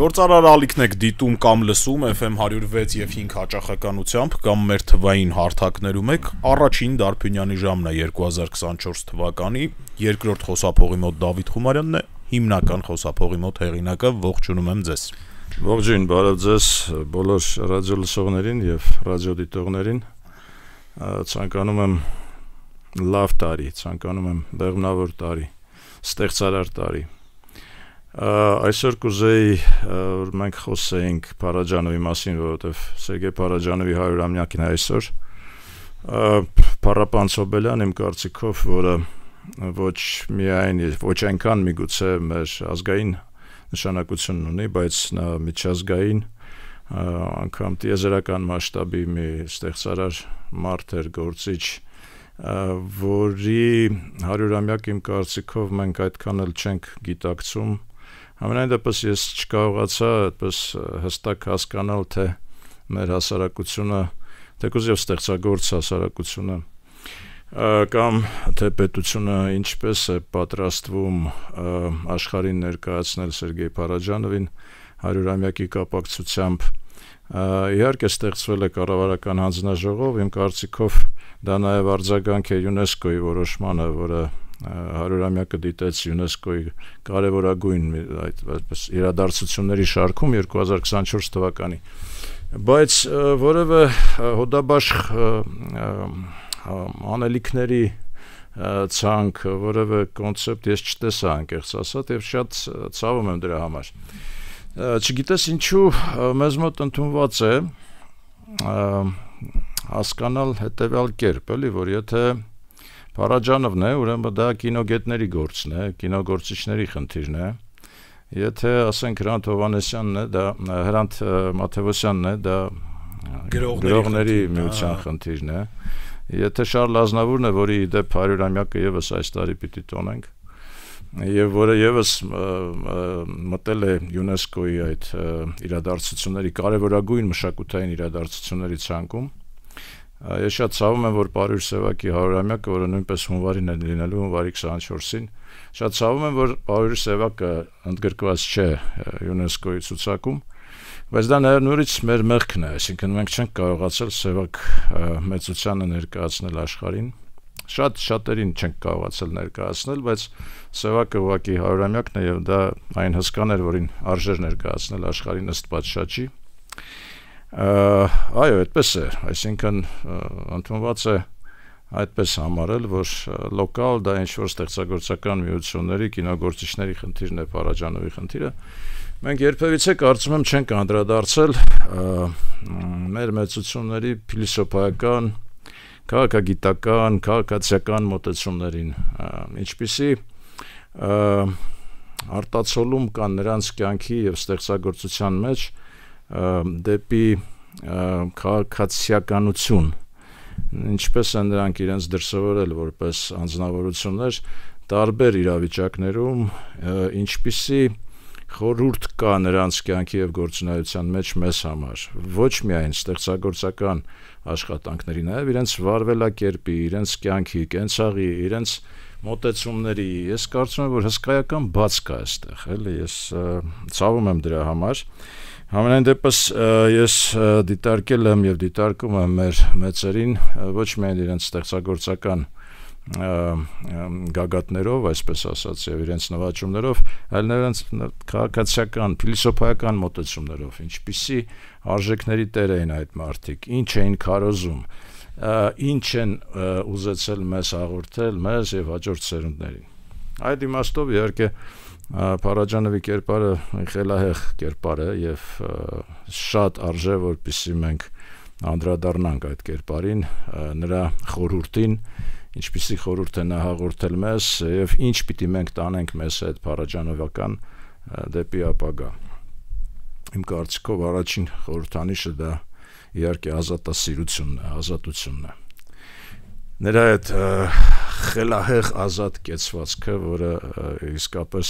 Գործարար ալիքն եք դիտում կամ լսում FM 106 եւ 5 հաճախականությամբ կամ մեր թվային հարթակներում եք, առաջին Դարբյունյանի ժամն է 2024 թվականի, երկրորդ խոսափողի մոտ Դավիթ Խումարյանն է, հիմնական խոսափողի մոտ հեղինակը, ողջունում եմ ձեզ։ Ողջույն, բարև ձեզ բոլոր ռադիո լսողներին եւ ռադիոդիտողներին, ցանկանում եմ լավ տարի, ցանկանում եմ բեղմնավոր տարի, ստեղծարար տարի։ Այսօր կուզեի որ մենք խոսեինք Փարաջանովի մասին, որովհետև Սերգեյ Փարաջանովի 100-ամյակն է այսօր։ Փառապան Սոբելյան իմ կարծիքով, որը ոչ միայն ոչ այնքան միգուցե մեր ազգային նշանակություն ունի, բայց նա միջազգային անգամ տիեզերական մասշտաբի մի ստեղծարար մարդ էր, գործիչ, որի 100-ամյակ իմ կարծիքով մենք այդքան էլ չենք գիտակցում։ Ամենայն դեպս ես չկարողացա այդպես հստակ հասկանալ, թե մեր հասարակությունը, թեկուզ եւ ստեղծագործ հասարակությունը կամ թե պետությունը ինչպես է պատրաստվում աշխարհին ներկայացնել Սերգեյ Փարաջանովին 100-ամյակի կապակցությամբ։ Իհարկե ստեղծվել է կառավարական հանձնաժողով, իմ կարծիքով դա նաև արձագանք է ՅՈՒՆԵՍԿՕ-ի որոշմանը, որը 100-ամյակը դիտեց ՅՈՒՆԵՍԿՕ-ի կարևորագույն այդպես իրադարձությունների շարքում 2024 թվականի, բայց որևէ հոդաբաշխ անելիքների ցանկ, որևէ կոնցեպտ ես չտեսա անկեղծ ասած եւ շատ ցավում եմ դրա համար։ Չգիտես ինչու մեզ մոտ ընդունված է հասկանալ հետեւյալ կերպ, էլի, որ եթե Փարաջանովն է, ուրեմն դա կինոգետների գործն է, կինոգործիչների խնդիրն է։ Եթե ասենք Հրանտ Հովհաննեսյանն է, դա Հրանտ Մաթեոսյանն է, դա գրողների միության խնդիրն է։ Եթե Շարլ Ազնավուրն է, որի դեպ 100-ամյակը եւս այս տարի պիտի տոնենք, եւ որը եւս մտել է ՅՈՒՆԵՍԿՕ-ի այդ իրադարձությունների կարևորագույն մշակութային իրադարձությունների ցանկում, ես շատ ցավում եմ, որ Պարույր Սևակի 100-ամյակը, որը նույնպես հունվարին է լինելու, հունվարի 24-ին, շատ ցավում եմ, որ Պարույր Սևակը ընդգրկված չէ ՅՈՒՆԵՍԿՕ-ի ցուցակում, բայց դա նորից մեր մեղքն է, այսինքն մենք չենք կարողացել Սևակ մեծությանը ներկայացնել աշխարհին, շատերին չենք կարողացել ներկայացնել, բայց Սևակը ուղղակի 100-ամյակն է եւ դա այն հսկան էր, որին արժեր ներկայացնել աշխարհին ըստ պատշաճի։ Այո, այդպես է, այսինքն ընդունված է այդպես համարել, որ լոկալ դա ինչ-որ ստեղծագործական միությունների, կինոգործիչների խնդիրն է, Փարաջանովի խնդիրը։ Մենք երբևիցե կարծում եմ չենք անդրադարձել մեր մեծությունների փիլիսոփայական, քաղաքագիտական, քաղաքացիական մոտեցումներին, ինչպիսի արտացոլում կան նրանց կյանքի եւ ստեղծագործության մեջ դեպի քաղաքացիականություն, ինչպես են նրանք իրենց դրսևորել որպես անձնավորություններ տարբեր իրավիճակներում, ինչպիսի խորհուրդ կա նրանց կյանքի եւ գործունեության մեջ մեզ համար, ոչ միայն ստեղծագործական աշխատանքների, նաեւ իրենց վարվելակերպի, իրենց կյանքի, կենցաղի, իրենց մոտեցումների, ես կարծում եմ, որ հսկայական բաց կա այստեղ, էլի, ես ցավում եմ դրա համար։ Համենայն դեպս ես դիտարկել եմ եւ դիտարկում եմ մեր մեծերին ոչ միայն իրենց ստեղծագործական գագաթներով, այսպես ասած, եւ իրենց նվաճումներով, այլ նրանց քաղաքացիական, փիլիսոփայական մոտեցումներով, ինչպիսի արժեքների տեր էին այդ մարդիկ, ինչ էին քարոզում, ինչ են ուզեցել մեզ հաղորդել, մեզ եւ հաջորդ սերունդներին։ Այդ իմաստով իհարկե Փարաջանովի կերպարը խելահեղ կերպար է եւ շատ արժե որպեսզի մենք անդրադառնանք այդ կերպարին, նրա խորհուրդին, ինչպիսի խորհուրդ է նա հաղորդել մեզ եւ ինչ պիտի մենք տանենք մեզ այդ Փարաջանովական դեպի ապագա։ Իմ կարծիքով առաջին խորհրդանիշը դա իհարկե ազատասիրությունն է, ազատությունն է։ Նրա այդ խելահեղ ազատ կեցվածքը, որը իսկապես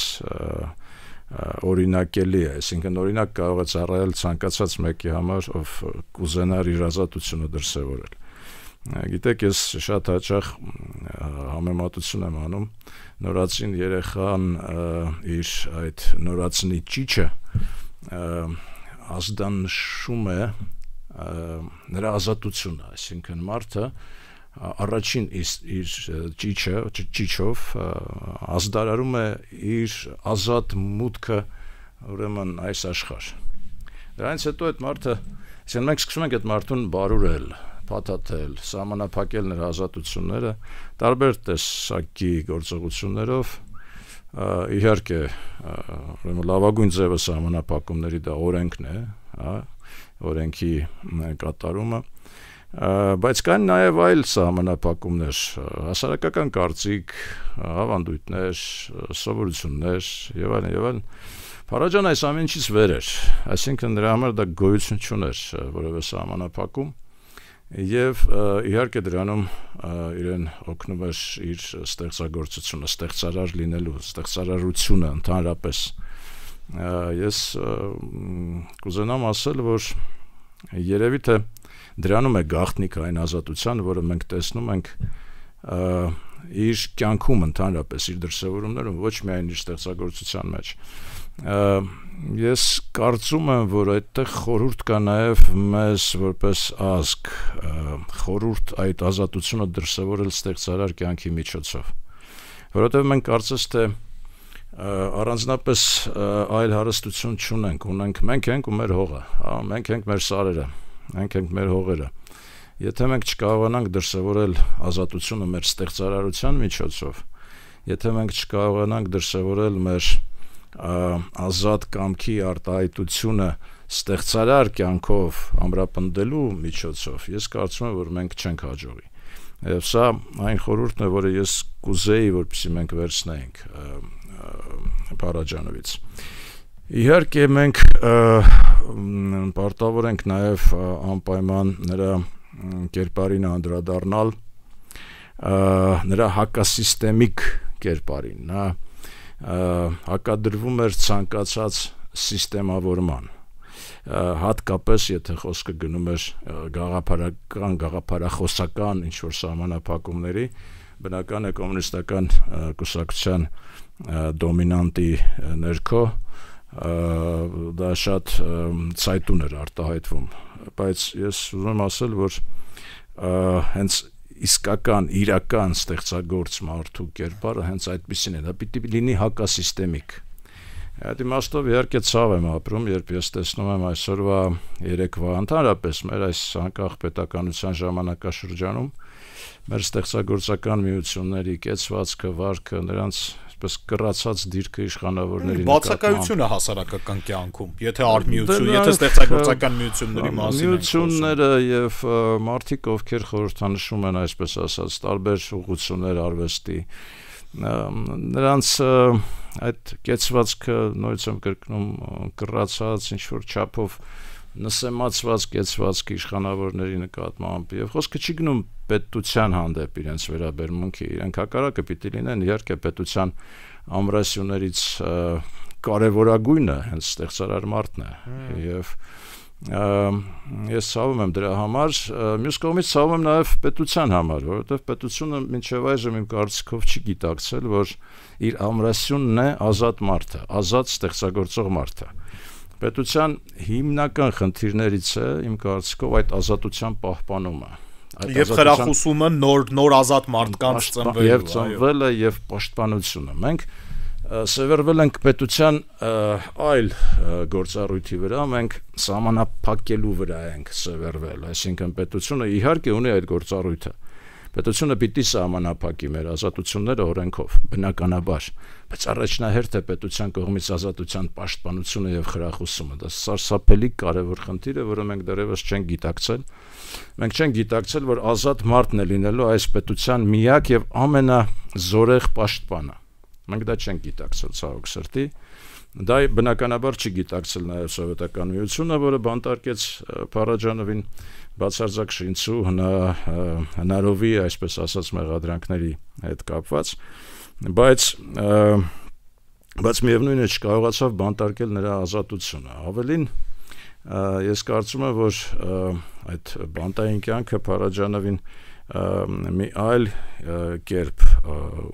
օրինակելի է, այսինքն օրինակ կարող է ծառայել ցանկացած մեկի համար, ով կուզենար իր ազատությունը դրսևորել։ Գիտեք, ես շատ հաճախ համեմատություն եմ անում նորածին երեխան իր այդ նորածնի ճիճը ազդանշում է նրա ազատությունը, այսինքն մարդը առաջին իր ճիչով ազդարարում է իր ազատ մուտքը ուրեմն այս աշխարհ։ Դրանից հետո այդ մարդը, այսինքն մենք սկսում ենք այդ մարդուն բարուրել, փաթաթել, սահմանափակել նրա ազատությունները տարբեր տեսակի գործողություններով, իհարկե ուրեմն լավագույն ձևը սահմանափակումների դա օրենքն է, օրենքի կատարումը, բայց կան նաև այլ սահմանափակումներ, հասարակական կարծիք, ավանդույթներ, սովորություններ եւ այլն։ Փարաջան այս ամեն ինչից վեր էր, այսինքն նրա համար դա գոյություն չուներ որևէ սահմանափակում եւ իհարկե դրանում իրեն օգնում էր իր ստեղծագործությունը, ստեղծարար լինելու, ստեղծարարությունը ընդհանրապես։ Ես կուզենամ ասել, որ երևի թե դրանում է գաղտնիք այն ազատության, որը մենք տեսնում ենք իր կյանքում ընդհանրապես իր դրսևորումներում, ոչ միայն իր ստեղծագործության մեջ։ Ես կարծում եմ, որ այդտեղ խորհուրդ կա նաև մեզ որպես ազգ, խորհուրդ այդ ազատությունը դրսևորել ստեղծարար կյանքի միջոցով, որովհետև մենք կարծես թե առանձնապես այլ հարստություն չունենք, մենք ենք ու մեր հողը, մենք ենք մեր սարերը, մենք ենք մեր հողերը։ Եթե մենք չկարողանանք դրսևորել ազատությունը մեր ստեղծարարության միջոցով, եթե մենք չկարողանանք դրսևորել մեր ազատ կամքի արտահայտությունը ստեղծարար կյանքով ամրապնդելու միջոցով, ես կարծում եմ, որ մենք չենք հաջողի։ Եվ սա այն խորհուրդն է, որը ես կուզեի, որպեսզի մենք վերցնենք Փարաջանովից։ Իհարկե մենք պարտավոր ենք նաև անպայման նրա կերպարին անդրադառնալ, նրա հակասիստեմիկ կերպարին, նա հակադրվում էր ցանկացած սիստեմավորման, հատկապես եթե խոսքը գնում էր գաղափարախոսական ինչ-որ սահմանափակումների, բնական է կոմունիստական կուսակցության դոմինանտի ներքո դա շատ ցայտուն էր արտահայտվում, բայց ես ուզում եմ ասել, որ հենց իսկական, իրական ստեղծագործ մարդու կերպարը հենց այդպիսին է, դա պիտի լինի հակասիստեմիկ։ Այդ իմաստով իհարկե ցավ եմ ապրում, երբ ես տեսնում եմ այսօրվա երեկվա ընդհանրապես մեր այս անկախ պետականության ժամանակաշրջանում մեր ստեղծագործական միությունների կեցվածքը, վարքը, նրանց այսպես կռացած դիրքը իշխանավորների բացակայությունը հասարակական կյանքում, եթե արմիություն, եթե ստեղծագործական միությունների մասին միությունները եւ մարդիկ, ովքեր խորհրդանշում են այսպես ասած տարբեր ուղղություններ արվեստի, նրանց այդ կեցվածքը նույնիսկ եմ կրկնում կռացած ինչ-որ չափով նսեմացված կեցվածք իշխանավորների նկատմամբ եւ խոսքը չի գնում պետության հանդեպ իրենց վերաբերմունքի, իրենք հակառակը պիտի լինեն իհարկե պետության ամրասյուներից կարևորագույնը հենց ստեղծարար մարդն է եւ ես ցավում եմ դրա համար, մյուս կողմից ցավում եմ նաեւ պետության համար, որովհետեւ պետությունը մինչեւ այժմ իմ կարծիքով չի գիտակցել, որ իր ամրասյունն է ազատ մարդը, ազատ ստեղծագործող մարդը։ Պետության հիմնական խնդիրներից է իմ կարծիքով այդ ազատության պահպանումը։ Եվ խրախուսումը նոր ազատ մարդկանց ծնվելու, եւ ծնվելը եւ պաշտպանությունը։ Մենք սևեռվել ենք պետության այլ գործառույթի վրա, մենք սահմանափակելու վրա ենք սևեռվել, այսինքն պետությունը իհարկե ունի այդ գործառույթը։ Պետությունը պիտի սահմանափակի մեր ազատությունները օրենքով, բնականաբար, բայց առաջնահերթ է պետության կողմից ազատության պաշտպանությունը եւ խրախուսումը։ Դա սարսափելի կարևոր խնդիր է, որը մենք դեռևս չենք գիտակցել։ Մենք չենք գիտակցել, որ ազատ մարդն է լինելու այս պետության միակ եւ ամենազորեղ պաշտպանը։ Մենք դա չենք գիտակցել ցավոք սրտի։ Դա բնականաբար չի գիտակցել նաեւ սովետական միությունը, որը բանտարկեց Փարաջանովին բացարձակ շինցու հնարովի, այսպես ասած, մեղադրանքների հետ կապված, բայց միևնույն է չկարողացավ բանտարկել նրա ազատությունը։ Ավելին, ես կարծում եմ, որ այդ բանտային կյանքը Փարաջանովին մի այլ կերպ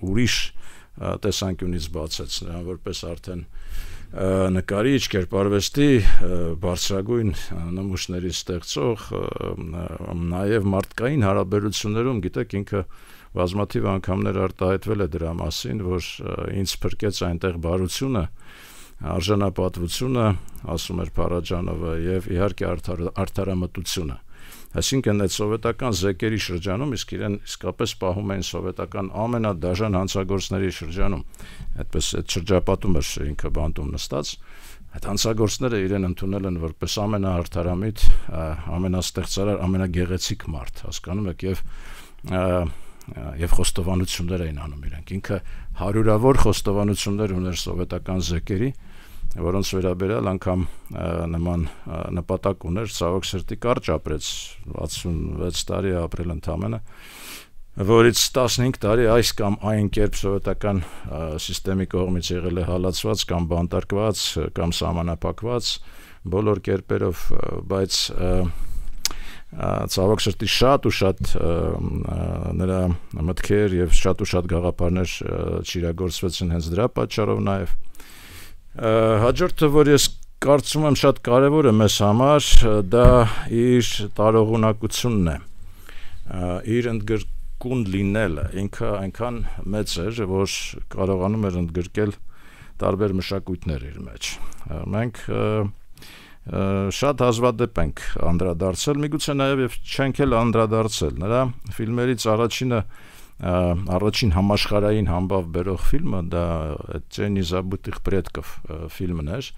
ուրիշ տեսանկյունից բացեց նրան որպես արդեն նկարիչ, կերպարվեստի բարձրագույն նմուշների ստեղծող, նաև մարդկային հարաբերություններում, գիտեք, ինքը բազմաթիվ անգամներ արտահայտվել է դրա մասին, որ ինձ փրկեց այնտեղ բարությունը, արժանապատվությունը, ասում էր Փարաջանովը, եւ իհարկե արդարամտությունը։ Այսինքն այդ սովետական զեկերի շրջանում իսկ իրեն իսկապես պահում էին սովետական ամենադաժան հանցագործների շրջանում։ Այդպես այդ շրջապատում էր ինքը բանտում նստած։ Այդ հանցագործները իրեն ընդունել են որպես ամենաարդարամիտ, ամենաստեղծարար, ամենագեղեցիկ մարդ, հասկանում եք, եւ խոստովանություններ էին անում իրենք։ Ինքը հարյուրավոր խոստովանություններ ուներ սովետական զեկերի, որոնց վերաբերյալ անգամ նման նպատակ ուներ, ցավոք սրտի կարճ ապրեց, 66 տարի ապրել ընդամենը, որից 15 տարի այս կամ այն կերպ սովետական սիստեմի կողմից եղել է հալածված կամ բանտարկված կամ սահմանափակված բոլոր կերպերով, բայց ցավոք սրտի շատ ու շատ նրա մտքեր եւ շատ ու շատ գաղափարներ չիրագործվեցին հենց դրա պատճառով նաեւ։ Հաջորդը, որ ես կարծում եմ շատ կարևոր է մեզ համար, դա իր տարողունակությունն է, իր ընդգրկուն լինելը, ինքը այնքան մեծ էր, որ կարողանում էր ընդգրկել տարբեր մշակույթներ իր մեջ։ Մենք շատ հազվադեպ ենք անդրադարձել, միգուցե նաև եւ չենք էլ անդրադարձել։ Նրա ֆիլմերից առաջին համաշխարհային համբավ բերող ֆիլմը դա Ջենի Զաբուտիխ Պրեդկով ֆիլմն էր,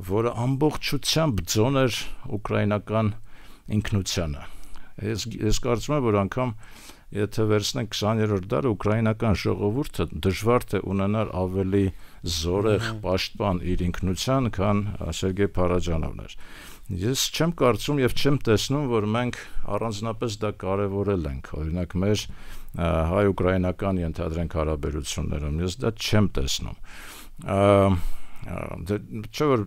որը ամբողջությամբ ձոն էր ուկրաինական ինքնությանը։ Ես կարծում եմ, որ անգամ եթե վերցնենք 20-րդ դարը ուկրաինական ժողովուրդը դժվար թե ունենար ավելի զորեղ պաշտպան իր ինքնության, քան Սերգեյ Փարաջանովն էր։ Ես չեմ կարծում եւ չեմ տեսնում, որ մենք առանձնապես դա կարեւորել ենք, օրինակ մեր հայ-ուկրաինական ենթադրենք հարաբերություններում, ես դա չեմ տեսնում։ Չէ՞ որ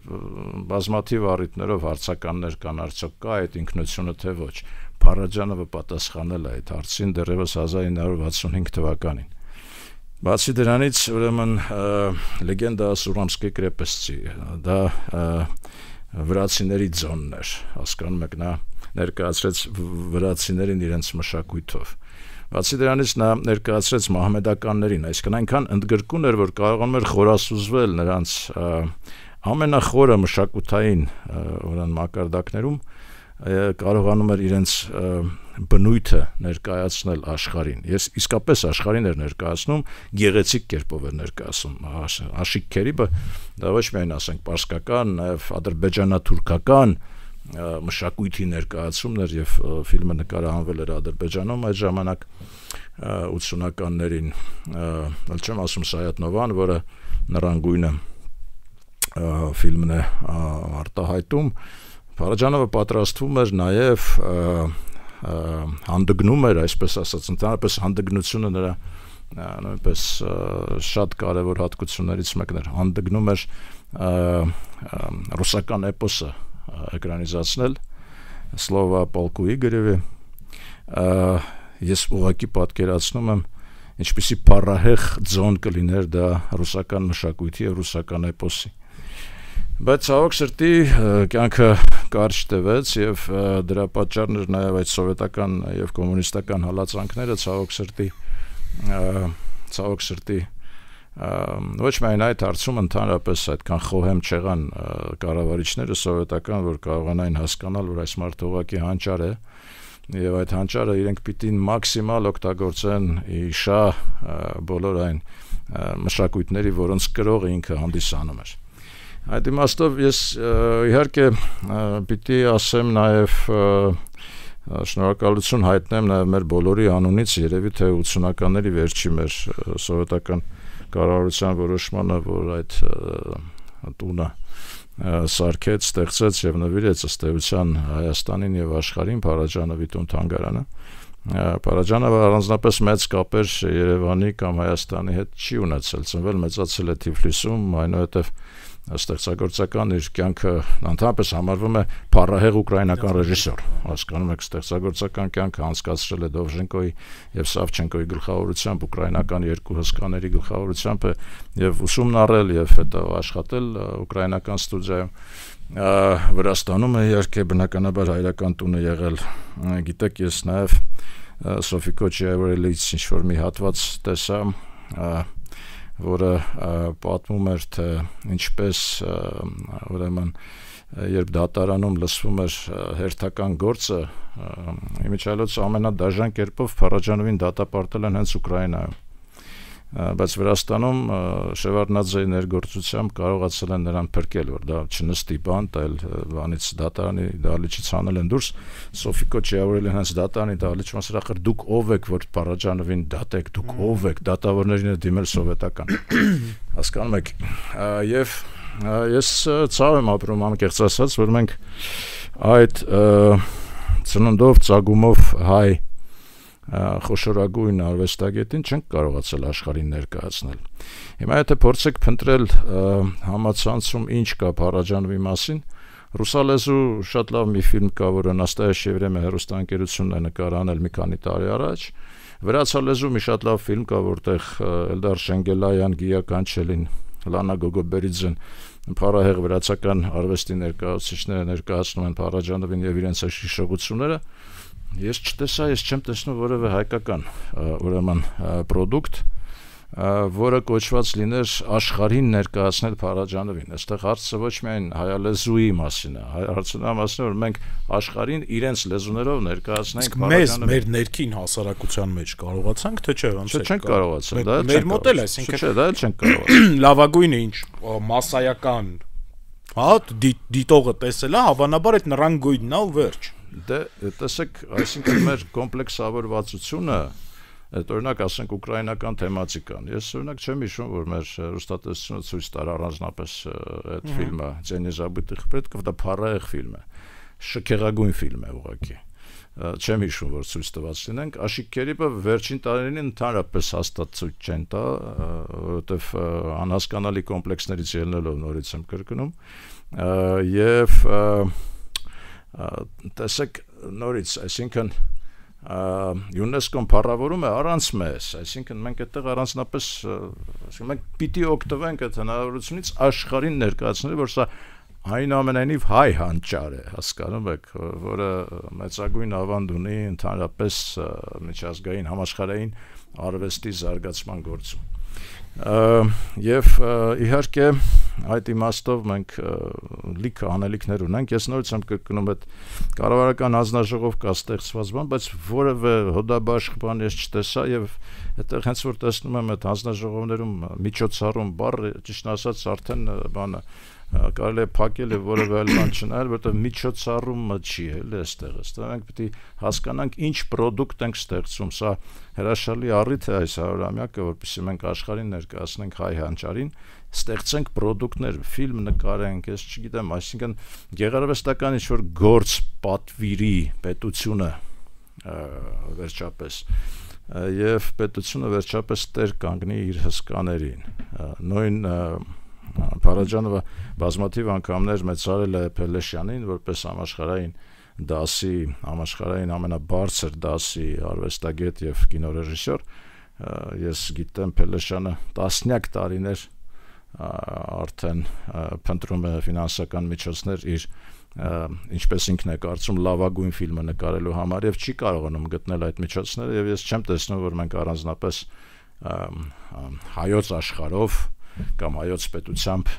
բազմաթիվ առիթներով հարցականներ կան, արդյոք կա այդ ինքնությունը թե ոչ։ Փարաջանովը պատասխանել է այդ հարցին դեռևս 1965 թվականին։ Բացի դրանից, ուրեմն լեգենդա о Սուրամսկի կրեպостի, դա վրացիների ձոնն էր, հասկանում եք, նա ներկայացրեց վրացիներին իրենց մշակույթով։ Բացի դրանից նա ներկայացրեց մահմեդականներին, այսինքն այնքան ընդգրկուն էր, որ կարողանում էր խորասուզվել նրանց ամենախորը մշակութային մակարդակներում, կարողանում էր իրենց բնույթը ներկայացնել աշխարհին։ Ես իսկապես աշխարհին էր ներկայացնում, գեղեցիկ կերպով էր ներկայացնում, աշիկ քերիբը, դա ոչ միայն ասենք պարսկական, նաև ադրբեջանա-թուրքական մշակույթի ներկայացումն էր եւ ֆիլմը նկարահանվել էր Ադրբեջանում այդ ժամանակ 80-ականներին, ալ չեմ ասում Սայաթ Նովան, որը նռանգույնը ֆիլմն է արտահայտում, Փարաջանովը պատրաստվում էր նաև հանդգնում էր, այսպես ասած, ընդհանրապես հանդգնությունը նրա նույնպես շատ կարևոր հատկություններից մեկն էր, հանդգնում էր ռուսական էպոսը էկրանիզացնել Սլովա Պոլկու Իգորևի, ես ուղղակի պատկերացնում եմ ինչպիսի փառահեղ ձոն կլիներ դա ռուսական մշակույթի եւ ռուսական էպոսի։ Բայց ցավոք սրտի կյանքը կարճ տևեց եւ դրա պատճառն էր նաեւ այդ սովետական եւ կոմունիստական հալածանքները ցավոք սրտի ոչ միայն այդ հարցում ընդհանրապես այդքան խոհեմ չեղան կառավարիչները սովետական, որ կարողանային հասկանալ, որ այս մարդը ուղղակի հանճար է եւ այդ հանճարը իրենք պիտի մաքսիմալ օգտագործեն իշա բոլոր այն մշակույթների, որոնց կրողը ինքը հանդիսանում էր։ Այդ իմաստով ես իհարկե պիտի ասեմ նաև շնորհակալություն հայտնեմ նաև մեր բոլորի անունից, երևի թե 80-ականների վերջի մեր սովետական կառավարության որոշմանը, որ այդ տունը սարքեց, ստեղծեց եւ նվիրեց ըստ էության Հայաստանին եւ աշխարհին Փարաջանովի տուն-թանգարանը։ Փարաջանովը առանձնապես մեծ կապեր Երևանի կամ Հայաստանի հետ չի ունեցել, ծնվել մեծացել է Թիֆլիսում, այնուհետև ստեղծագործական իր կյանքը ընդհանրապես համարվում է փառահեղ ուկրաինական ռեժիսոր, հասկանում եք, ստեղծագործական կյանքը անցկացրել է Դովժենկոյի եւ Սավչենկոյի գլխավորությամբ, ուկրաինական երկու հսկաների գլխավորությամբ եւ ուսումն առել եւ հետո աշխատել ուկրաինական ստուդիայում, Վրաստանում է իհարկե բնականաբար հայրական տունը եղել, գիտեք, ես նաեւ Սոֆի Կոչիավերից ինչ-որ մի հատված տեսա, որը պատմում էր, թե ինչպես ուրեմն երբ դատարանում լսվում էր հերթական գործը, իմիջիայլոց ամենադաժան կերպով Փարաջանովին դատապարտել են հենց Ուկրաինայում, բայց Վրաստանում Շևարդնաձեի ներգործությամբ կարողացել են նրան փրկել, որ դա չնստի բան, այլ բանից դատարանի դահլիճից հանել են դուրս, Սոֆի Կոչիավերին հենց դատարանի դահլիճ մասրախր դուք ով եք, որ Փարաջանովին դատեք, դուք ով եք, դատավորներին է դիմել սովետական, հասկանում եք, եւ ես ցավ եմ ապրում անկեղծ ասած, որ մենք այդ ծննդով, ծագումով հայ խոշորագույն արվեստագետին չենք կարողացել աշխարհին ներկայացնել։ Հիմա եթե փորձեք փնտրել համացանցում ինչ կա Փարաջանովի մասին, ռուսալեզու շատ լավ մի ֆիլմ կա, որը Նաստայաշ Եվրեմը հեռուստաընկերությունն է նկարահանել մի քանի տարի առաջ, վրացալեզու մի շատ լավ ֆիլմ կա, որտեղ Էլդար Շենգելայան, Գիա Կանչելին, Լանա Գոգոբերիձեն փառահեղ վրացական արվեստի ներկայացուցիչները ներկայացնում են Փարաջանովին եւ իրենց հիշողությունները, ես չտեսա, ես չեմ տեսնում որևէ հայկական ուրեմն պրոդուկտ, որը կոչված լիներ աշխարհին ներկայացնել Փարաջանովին։ Այստեղ հարցը ոչ միայն հայալեզուի մասին է, հարցը նա մասին է, որ մենք աշխարհին իրենց լեզուներով ներկայացնենք Փարաջանովին։ Մեզ մեր ներքին հասարակության մեջ կարողացանք, թե չէ, ոնց է։ Չենք կարողացել, դա մեր մոտ էլ, այսինքն չէ, դա էլ չենք կարողացել։ Լավագույնը ինչ, մասսայական, հա, դիտողը տեսել է, հավանաբար այդ նրան գույնն է ու վերջ։ Դե տեսեք, այսինքն մեր կոմպլեքսավորվածությունը, այդ օրինակ ասենք ուկրաինական թեմատիկան, ես օրինակ չեմ հիշում, որ մեր հեռուստատեսությունը ցույց տար առանձնապես այդ ֆիլմը, Ձենի Զաբытых предков, դա փառահեղ ֆիլմ է, շքեղագույն ֆիլմ է ուղղակի, չեմ հիշում, որ ցույց տված լինենք, Աշիկ Քերիպը վերջին տարիներին ընդհանրապես հաստատ ցույց չեն տա, որովհետև անհասկանալի կոմպլեքսներից ելնելով նորից եմ կրկնում, եւ տեսեք նորից, այսինքն ՅՈՒՆԵՍԿՕ-ն փառավորում է առանց մեզ, այսինքն մենք այդտեղ առանձնապես, այսինքն մենք պիտի օգտվենք այդ հնարավորությունից աշխարհին ներկայացնել, որ սա այնուամենայնիվ հայ հանճար է, հասկանում եք, որը մեծագույն ավանդ ունի ընդհանրապես միջազգային համաշխարհային արվեստի զարգացման գործում։ Եվ իհարկե այդ իմաստով մենք լիքը անելիքներ ունենք, ես նորից եմ կրկնում այդ կառավարական հանձնաժողով կա ստեղծված բան, բայց որևէ հոդաբաշխ բան ես չտեսա եւ այդտեղ հենց որ տեսնում եմ այդ հանձնաժողովներում միջոցառում բառը, ճիշտ ասած արդեն բանը կարելի է փակել եւ որևէ այլ բան չնայել, որովհետեւ միջոցառումը չի էլ այստեղ, մենք պետք է հասկանանք ինչ պրոդուկտ ենք ստեղծում, սա հրաշալի առիթ է այս 100-ամյակը, որպեսզի մենք աշխարհին ներկայացնենք հայ հանճարին, ստեղծենք պրոդուկտներ, ֆիլմ նկարենք, ես չգիտեմ, այսինքն գեղարվեստական ինչ-որ գործ պատվիրի պետությունը վերջապես եւ պետությունը վերջապես տեր կանգնի իր հսկաներին, նույն Փարաջանովը բազմաթիվ անգամներ մեծարել է Փելեշյանին որպես համաշխարհային դասի, համաշխարհային ամենաբարձր դասի արվեստագետ եւ կինոռեժիսոր, ես գիտեմ Փելեշյանը տասնյակ տարիներ արդեն փնտրում է ֆինանսական միջոցներ իր ինչպես ինքն է կարծում լավագույն ֆիլմը նկարելու համար եւ չի կարողանում գտնել այդ միջոցները եւ ես չեմ տեսնում որ մենք առանձնապես հայոց աշխարհով կամ հայոց պետությամբ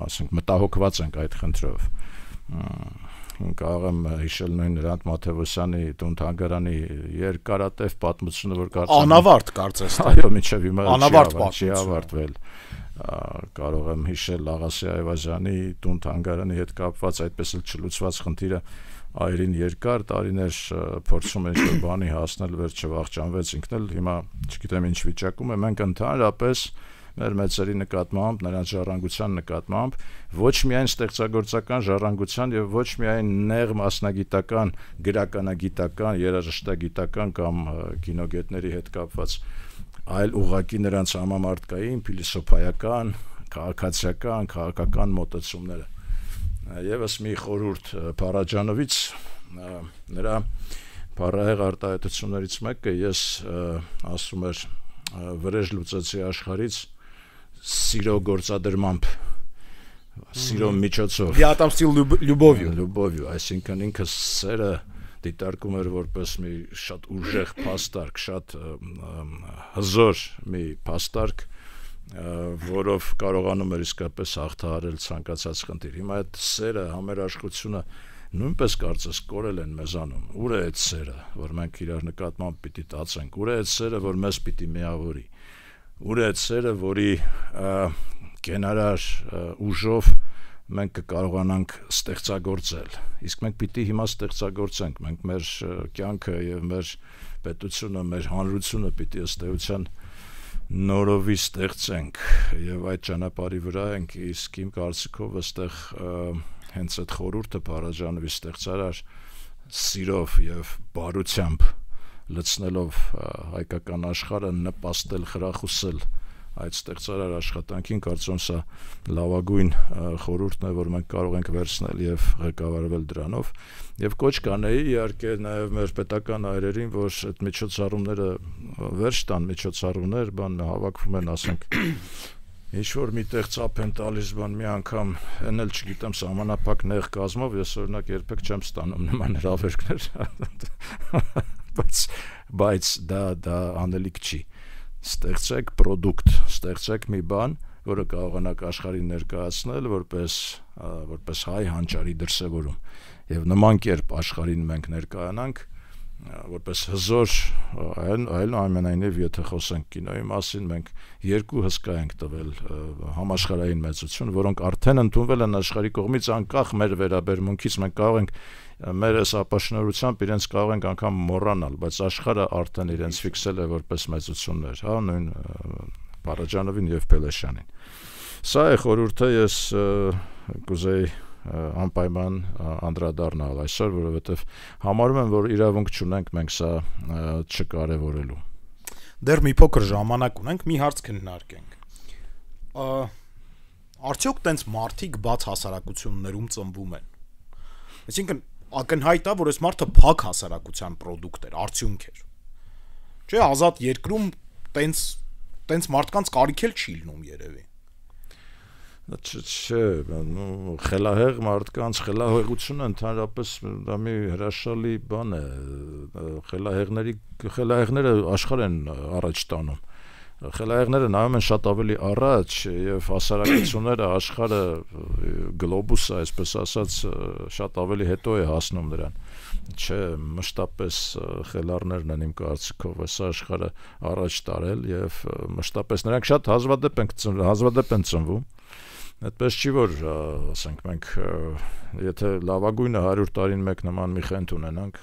ասենք մտահոգված ենք այդ խնդրով կարող եմ հիշել նույն Հրանտ Մաթևոսյանի տուն-թանգարանի երկարատև պատմությունը որ կարծեմ անավարտ կարծես այո մինչև հիմա անավարտ չի ավարտվել կարող եմ հիշել Աղասի Այվազյանի տուն-թանգարանի հետ կապված այդպես էլ չլուծված խնդիրը այրին երկար տարիներ փորձում են ինչ-որ բանի հասնել վերջը վախճանվեց ինքն էլ հիմա չգիտեմ ինչ վիճակում է մենք ընդհանրապես մեր մեծերի նկատմամբ, նրանց ժառանգության նկատմամբ, ոչ միայն ստեղծագործական ժառանգության եւ ոչ միայն նեղ մասնագիտական, գրականագիտական, երաժշտագիտական կամ կինոգետների հետ կապված, այլ ուղղակի նրանց համամարտկային, փիլիսոփայական, քաղաքական մոտեցումները։ Եվս մի խորհուրդ Փարաջանովից, նրա բառահեղ արտահայտություններից մեկը ես ասում էր վրեժ լուծեցի աշխարհից սիրո գործադրմամբ, սիրո միջոցով։ Я отомстил любовью, այսինքն ինքը սերը դիտարկում էր որպես մի շատ ուժեղ փաստարկ, շատ հզոր մի փաստարկ, որով կարողանում էր իսկապես հաղթահարել ցանկացած խնդիր։ Հիմա այդ սերը, համերաշխությունը նույնպես կարծես կորել են մեզանում։ Ուր է այդ սերը, որ մենք իրար նկատմամբ պիտի տածենք։ Ուր է այդ սերը, որ մեզ պիտի միավորի։ Ուր է այդ սերը, որի կենարար ուժով մենք կկարողանանք ստեղծագործել։ Իսկ մենք պիտի հիմա ստեղծագործենք, մենք մեր կյանքը եւ մեր պետությունը, մեր հանրությունը պիտի ըստ էության նորովի ստեղծենք եւ այդ ճանապարհի վրա ենք, իսկ իմ կարծիքով այստեղ հենց այդ խորհուրդը Փարաջանովի ստեղծարար սիրով եւ բարությամբ լցնելով հայկական աշխարհը նպաստել խրախուսել այդ ստեղծարար աշխատանքին, կարծում սա լավագույն խորհուրդն է, որ մենք կարող ենք վերցնել եւ ղեկավարվել դրանով եւ կոչ կանեի իհարկե նաեւ մեր պետական այրերին, որ այդ միջոցառումները վերջ տան, միջոցառումներ բան հավաքվում են, ասենք ինչ որ միտեղ ծափ են տալիս բան մի անգամ են էլ չգիտեմ սահմանափակ նեղ կազմով ես օրինակ երբեք չեմ ստանում նման հրավերքներ բայց դա անելիք չի ստեղծեք պրոդուկտ ստեղծեք մի բան որը կարողանաք աշխարհին ներկայացնել որպես հայ հանճարի դրսևորում եւ նման կերպ աշխարհին մենք ներկայանանք որպես հզոր այլ ամենայնիվ եթե խոսենք կինոյի մասին մենք երկու հսկա ենք տվել համաշխարհային մեծություն որոնք արդեն ընդունվել են աշխարհի կողմից անկախ մեր վերաբերմունքից մենք կարող ենք մեր այս ապաշնորհությամբ իրենց կարող ենք անգամ մոռանալ բայց աշխարհը արդեն իրենց ֆիքսել է որպես մեծություններ հա նույն Փարաջանովին եւ Փելեշյանին սա է խորհուրդը ես կուզեի անպայման անդրադառնալ այսօր, որովհետև համարում եմ, որ իրավունք չունենք մենք սա չկարևորելու։ Դեռ մի փոքր ժամանակ ունենք, մի հարց քննարկենք։ Արդյոք տենց մարդիկ բաց հասարակություններում ծնվում են։ Այսինքն ակնհայտ է, որ այս մարդը փակ հասարակության պրոդուկտ էր, արդյունք էր։ Չէ, ազատ երկրում տենց մարդկանց կարիք էլ չի լինում երևի։ Չէ, խելահեղ մարդկանց խելահեղությունը ընդհանրապես դա մի հրաշալի բան է, խելահեղները աշխարհ են առաջ տանում, խելահեղները նայում են շատ ավելի առաջ եւ հասարակությունները աշխարհը գլոբուսը, այսպես ասած, շատ ավելի հետո է հասնում նրան, չէ, մշտապես խելառներն են իմ կարծիքով այս աշխարհը առաջ տարել եւ մշտապես նրանք շատ հազվադեպ են ծնվում Այդպես չի որ ասենք մենք եթե լավագույնը 100 տարին մեկ նման մի խենթ ունենանք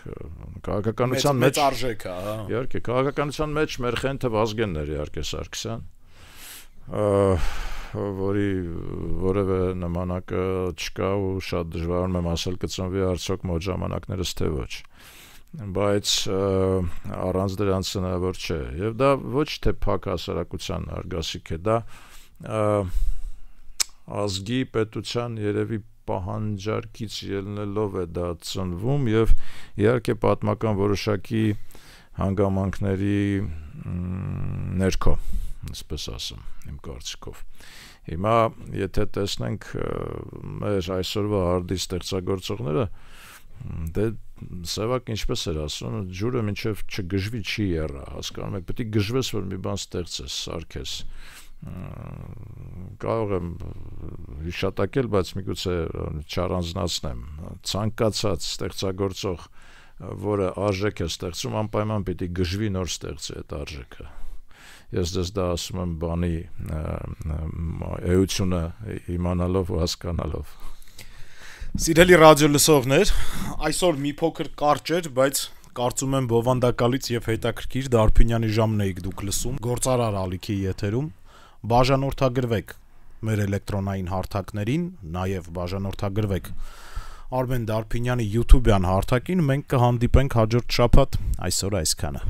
քաղաքականության մեջ արժեք է հա իհարկե քաղաքականության մեջ մեր խենթը Վազգենն էր իհարկե Սարգսյան որի որևէ նմանակը չկա ու շատ դժվար եմ ասել կծնվի արդյոք մոտ ժամանակներս թե ոչ բայց առանց դրանց հնարավոր չէ եւ դա ոչ թե փակ հասարակության արգասիկ է դա ազգի պետության երևի պահանջարկից ելնելով է դա ծնվում եւ իհարկե պատմական որոշակի հանգամանքների ներքո այսպես ասեմ իմ կարծիքով հիմա եթե տեսնենք մեր այսօրվա արդի ստեղծագործողները դե սևակ ինչպես էր ասում ջուրը մինչև չգժվի չի եռա հասկանում եք պետք է գժվես որ մի բան ստեղծես սարքես կարող եմ հիշատակել, բայց միգուցե չառանձնացնեմ ցանկացած ստեղծագործող, որը արժեք է ստեղծում, անպայման պիտի գժվի նոր ստեղծի այդ արժեքը ես դες դա ասում եմ բանի էությունը իմանալով ու հասկանալով Սիրելի ռադիո լսողներ, այսօր մի փոքր կարճ էր, բայց կարծում եմ բովանդակալից եւ հետաքրքիր Դարփինյանի ժամն եք դուք լսում գործարար ալիքի եթերում բաժանորդագրվեք մեր էլեկտրոնային հարթակներին, նաև բաժանորդագրվեք Արմեն Դարփինյանի YouTube-յան հարթակին, մենք կհանդիպենք հաջորդ շաբաթ, այսօր այսքանը